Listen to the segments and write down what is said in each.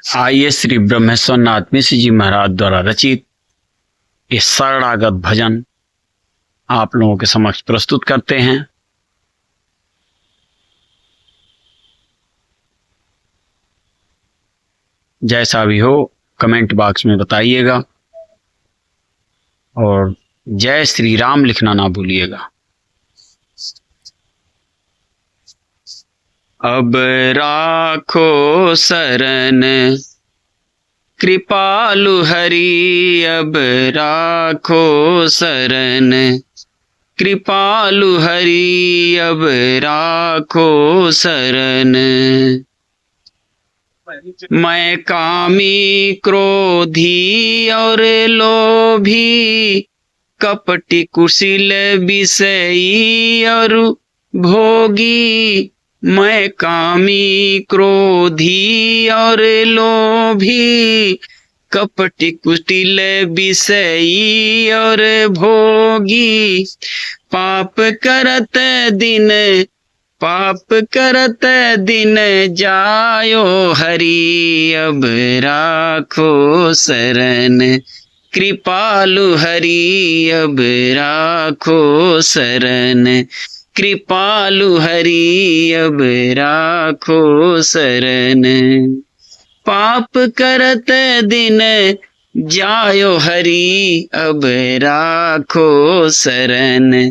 आइए श्री ब्रह्मेश्वर नाथ मिश्र जी महाराज द्वारा रचित इस शरणागत भजन आप लोगों के समक्ष प्रस्तुत करते हैं। जैसा भी हो कमेंट बॉक्स में बताइएगा और जय श्री राम लिखना ना भूलिएगा। अब राखो शरण कृपालु हरि, अब राखो शरण कृपालु हरि, अब राखो शरण। मैं कामी क्रोधी और लोभी, कपटी कुशील विषयी और भोगी। मैं कामी क्रोधी और लोभी, कपटी कुटिल विषयी और भोगी। पाप करत दिन जायो हरि, अब राखो शरण कृपालु हरि, अब राखो शरण कृपालु हरि, अब राखो शरण। पाप करत दिन जायो हरि, अब राखो शरण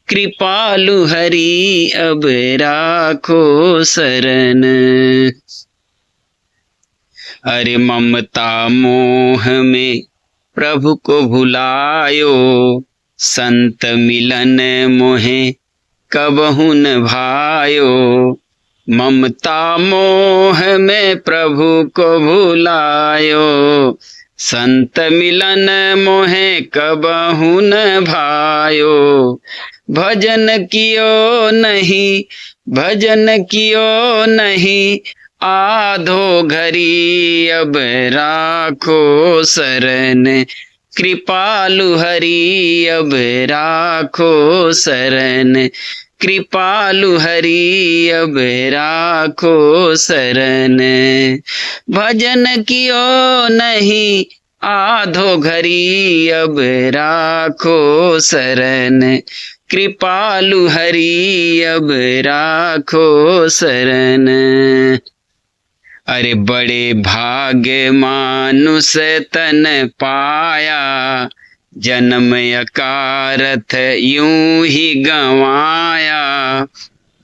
कृपालु हरि, अब राखो शरण। अरे ममता मोह में प्रभु को भुलायो, संत मिलन मोहे कबहु न भायो। ममता मोह में प्रभु को भुलायो, संत मिलन मोहे कबहु न भायो। भजन कियो नहीं आधो घरी, अब राखो शरण कृपालु हरि, अब राखो शरण कृपालु हरि, अब राखो शरण। भजन कियो नहीं आधो घरी, अब राखो शरण कृपालु हरि, अब राखो शरण। अरे बड़े भाग्य मानुष तन पाया, जन्म अकारथ यूं ही गंवाया।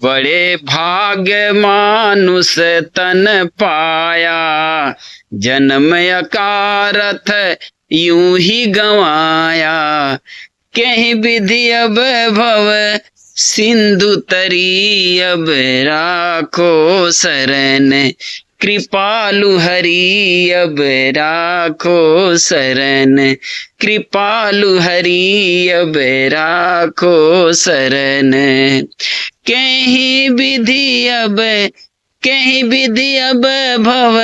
बड़े भाग्य मानुष तन पाया, जन्म अकारथ यूं ही गंवाया। कहीं विधि अब भव सिंधु तरी, अब राखो शरण कृपालु हरि, अब राखो शरण कृपालु हरि, अब राखो शरण। कहीं विधि अब भव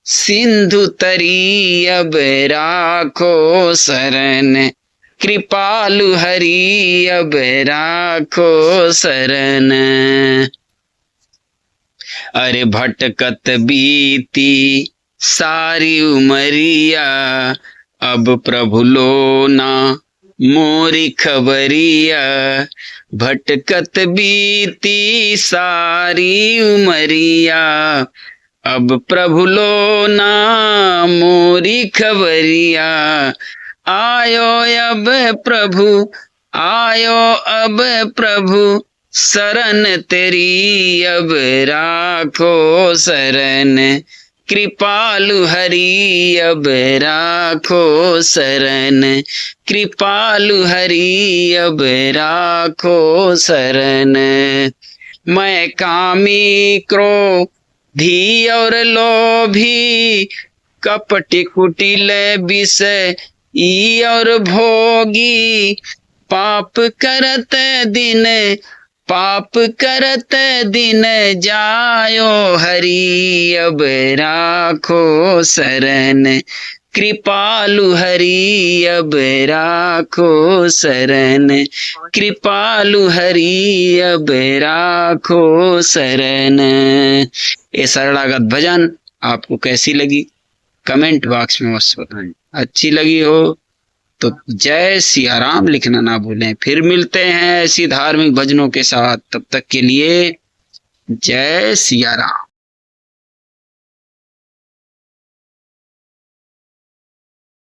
सिंधु तरी, अब राखो शरण कृपालु हरि, अब राखो शरण। अरे भटकत बीती सारी उमरिया, अब प्रभु लो ना मोरी खबरिया। भटकत बीती सारी उमरिया, अब प्रभु लो ना मोरी खबरिया। आयो अब प्रभु शरण तेरी, अब राखो शरण कृपालु हरि, अब राखो शरण कृपालु हरि, अब राखो शरण। मैं कामी क्रोधी और लोभी, कपटी कुटिल विषयी और भोगी। पाप करत दिन जायो हरि, अब राखो शरण कृपालु हरि, अब राखो शरण कृपालु हरि, अब राखो शरण। ये शरणागत भजन आपको कैसी लगी कमेंट बॉक्स में अवश्य बताएं। अच्छी लगी हो तो जय सिया राम लिखना ना भूलें। फिर मिलते हैं ऐसी धार्मिक भजनों के साथ, तब तक के लिए जय सिया राम।